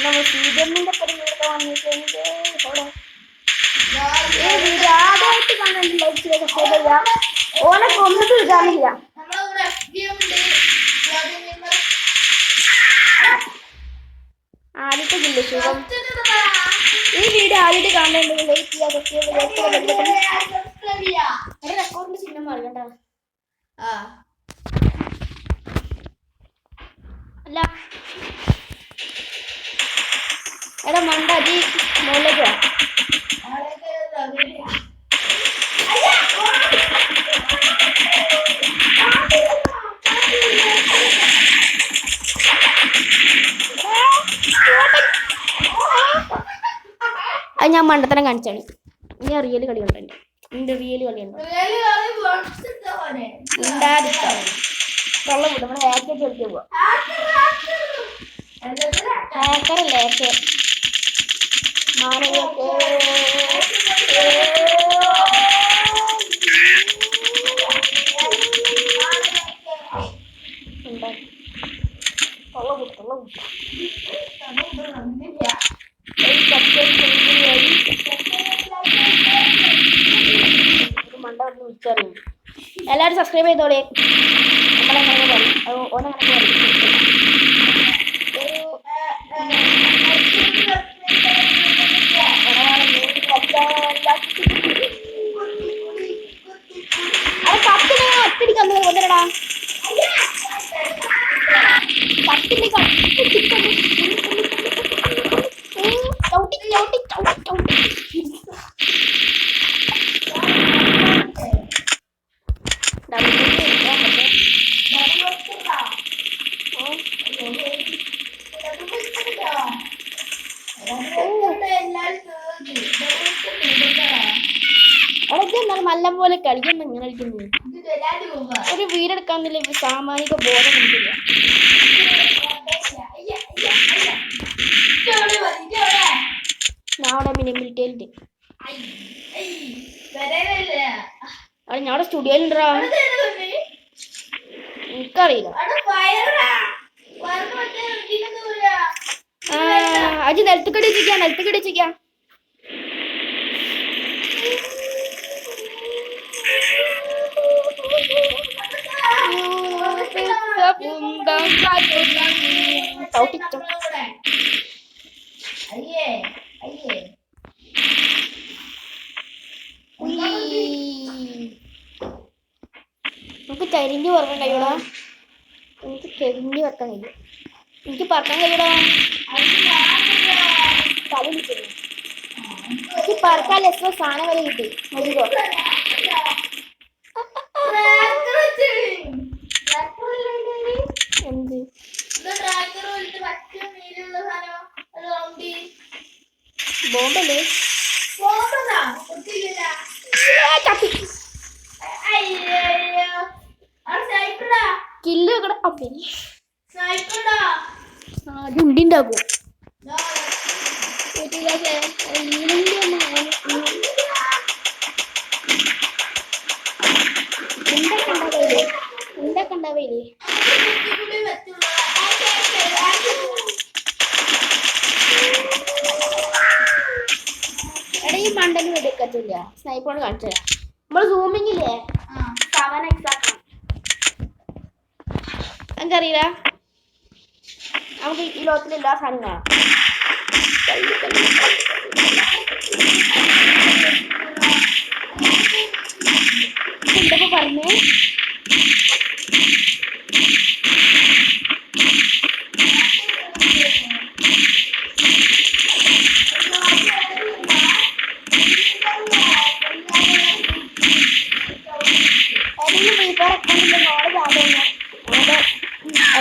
നമ്മൾ സീതമ്മിന്റെ പരിപാടി വന്നിട്ടുണ്ട്. ഈ വീഡിയോ ആദ്യമായിട്ട് കാണാൻ ലൈക്ക് ചെയ്ത് സബ്സ്ക്രൈബ് ചെയ്യാം. ഓനെ കൊന്നിട്ട് ഇടാനില്ല. ആദ്യത്തെ ജില്ല ശുഭം. ഈ വീഡിയോ ആദ്യമായിട്ട് കാണുന്നുണ്ടെങ്കിൽ ലൈക്ക് ചെയ്യാം, സബ്സ്ക്രൈബ് ചെയ്യാം. റെക്കോർഡിന്റെ ചിഹ്നം മാറിക്കണ്ട. അല്ല എടാ മണ്ടാജി മുകളിലേക്ക് വാ. അത് ഞാൻ മണ്ടത്തരം കാണിച്ചാണ്. ഇനി റിയൽ കളി ഉണ്ട്. എന്റെ റിയൽ കളിയുണ്ട്. വെള്ളം വിടും. നമ്മള് ഹാക്കറ്റ് കളിക്കാൻ പോവാ. ഹാക്കറല്ലേ ഹാക്കർ. എല്ലാരും സബ്സ്ക്രൈബ് ചെയ്തോളെ. നമ്മളെങ്ങനെ പറയും ഓനെങ്ങനെ പറയും. ഒന്നരടാ നല്ല പോലെ കളിക്കുമ്പോ ഇങ്ങനെ കളിക്കുന്നു. ഒരു വീടെടുക്കാന്നില്ല സാമാജിക ബോധം കിട്ടില്ല. ഞാവിടെ മിനിമിലിറ്റിയിലുണ്ട്. ഞാവിടെ സ്റ്റുഡിയോയിലുണ്ടാ. എനിക്കറിയില്ല. അജി നിലത്ത് കടിച്ചിരിക്കാം. നമുക്ക് കരിഞ്ഞു പറക്കാൻ കഴിയൂടാ. എനിക്ക് പറക്കാൻ കഴിയൂടാ. എനിക്ക് പറക്കാൻ എത്ര സാധനം വരെ കിട്ടി. മതിയോ എന്ത് ബോംബല്ലേ? കില്ല് ഉണ്ടിണ്ടാക്കും. ഉണ്ടാവയില്ലേ? എടാ ഈ മണ്ടന് വെടിക്കത്തില്ല. സ്നൈപ്പറോട് കാണിച്ചു തരാം. നമ്മള് സൂമിങ്ങില്ലേ 7x ആക്കണം. എനിക്കറിയില്ല. നമുക്ക് ഈ ലോകത്തിലെ എല്ലാ സാധനവും കാണാം. എന്തൊക്കെ പറഞ്ഞേ?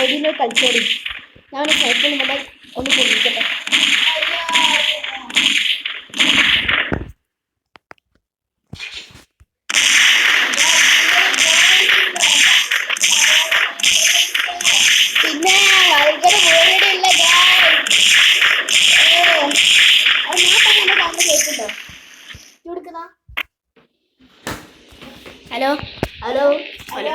ഐഡിയിലേക്ക് കളിച്ചോളി. ഞാൻ സൈക്കിൾ മുതൽ ഒന്ന് കൊണ്ടിരിക്കട്ടെ. പിന്നെ ഭയങ്കര ബോറിയടില്ല. കേൾക്കുന്നോ? Hello hello hello.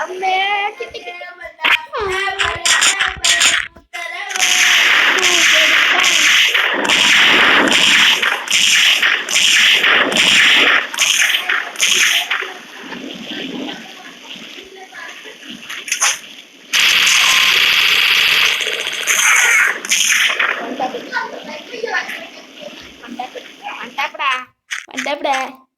അമ്മേ കിട്ടി Mantap dah.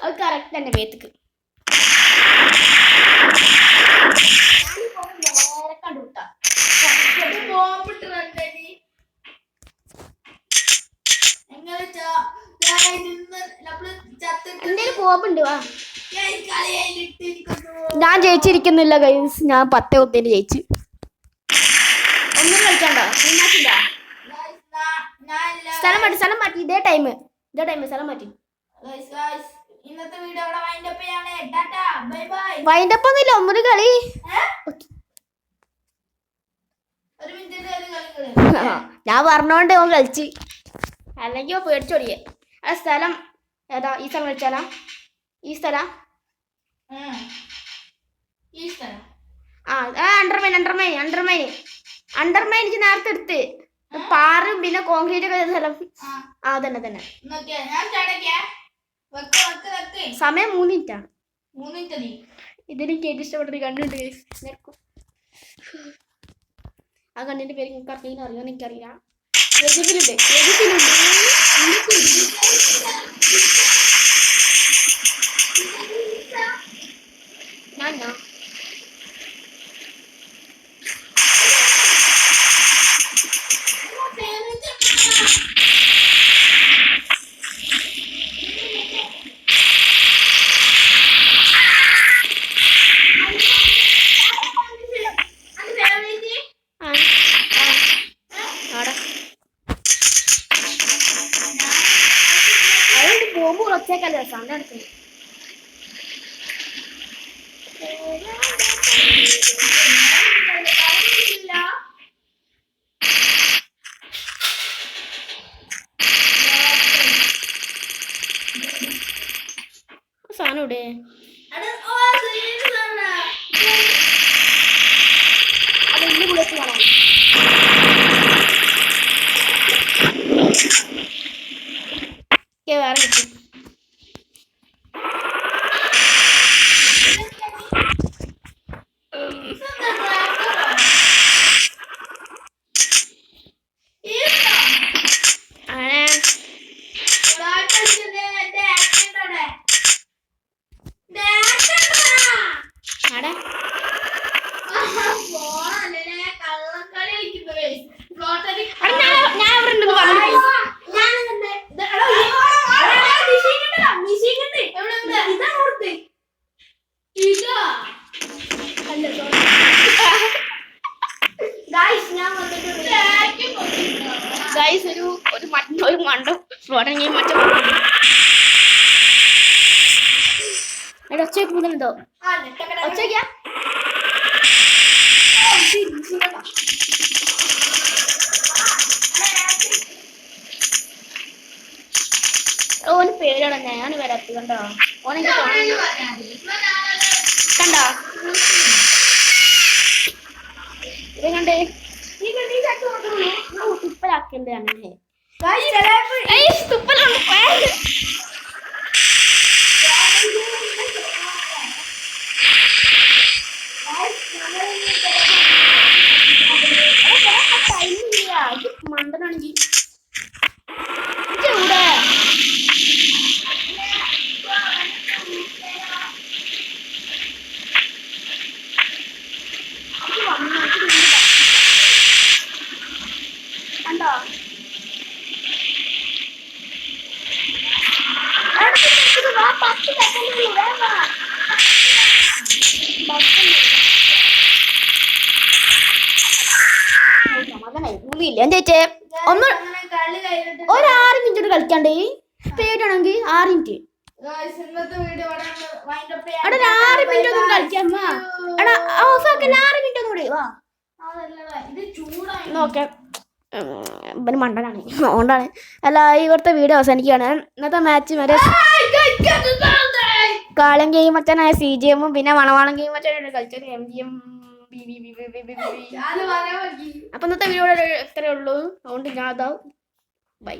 അത് കറക്റ്റ് തന്നെ മേത്തക്ക് എന്തേലും പോപ്പുണ്ട് വാ ഞാൻ ജയിച്ചിരിക്കുന്നില്ല ഗൈസ് ഞാൻ 10-1 ജയിച്ചു ഒന്നും കളിക്കണ്ട സ്ഥലം മാറ്റി ഇതേ ടൈം സ്ഥലം മാറ്റി ഇന്നത്തെ വീഡിയോ ഇവിടെ വൈൻഡപ്പ് ചെയ്യാണ് ടാറ്റാ ബൈ ബൈ വൈൻഡപ്പ് ഒന്നുമില്ല ഒന്നൊരു കളി ഒരു മിനിറ്റ് ഞാൻ പറഞ്ഞോണ്ട് ഓൻ കളിച്ച് അല്ലെങ്കിൽ പേടിച്ചോടിയേ ആ സ്ഥലം ഏതാ ഈ സ്ഥലം കളിച്ചാലാ ഈ സ്ഥലം അണ്ടർമൈൻ എനിക്ക് നേരത്തെ എടുത്ത് പാറും പിന്നെ കോൺക്രീറ്റ് ഒക്കെ സ്ഥലം ആ തന്നെ സമയം 3 മിനിറ്റാണ് ഇതെനിക്ക് ഏറ്റവും ഇഷ്ടപ്പെട്ടൊരു കണ്ണുണ്ട് ആ കണ്ണിന്റെ പേര് നിങ്ങൾക്ക് അറിയില്ല അറിയാൻ എനിക്കറിയില്ല ഞാനോ പോകുമ്പോൾ ഒച്ചേക്കല്ലേ സൗണ്ട് എടുക്കുന്നത് സാധനം ഇവിടെ അത് ഇന്ന് ബുള്ളറ്റ് കാണാം വേറെ കിട്ടും ഒരു മണ്ടം ഫ്ലോട്ടങ്ങി മറ്റോ ഒച്ചയ്ക്ക് പോകുന്നുണ്ടോ ഒച്ചയ്ക്കാ ഓന് പേരാണ് ഞാൻ വരാത്ത കണ്ടോ ഓനെനിക്ക് കണ്ടോ ഇത് കണ്ടേ തുപ്പലാക്കണ്ടേ അങ്ങനെ തുപ്പലാണ് മണ്ടനാണെങ്കിൽ ഇവിടെ കണ്ടോ കളിക്കാൻ കഴിയില്ല എന്താ ചേച്ചേ ഒന്ന് അങ്ങനെ കളി കഴിഞ്ഞിട്ട് ഒരു 6 മിനിറ്റ് കളിക്കാണ്ട് പേടാണെങ്കിൽ 6 മിനിറ്റ് ഇന്നത്തെ വീഡിയോ വൈൻഡപ്പ് അവിടെ ഒരു 6 മിനിറ്റ് ഒന്നും കളിക്കാം എടാ ഓഫാക്കല്ല 6 മിനിറ്റ് ഒന്നും കൂടി വാ ഇത് ചൂടായി നോക്കെ ഇവന് മണ്ടനാണ് അതുകൊണ്ടാണ് അല്ല ഇവിടുത്തെ വീഡിയോ അവസാനിക്കുകയാണ് ഇന്നത്തെ മാച്ച് വരെ കാലം ഗെയിം മച്ചാനായ CGM പിന്നെ മണവാളം ഗെയിം മച്ചാനായിട്ട് കളിച്ചത് MGM അപ്പൊ ഇന്നത്തെ വീഡിയോ ഇത്രയേ ഉള്ളൂ അതുകൊണ്ട് ഞാൻ അതാ ബൈ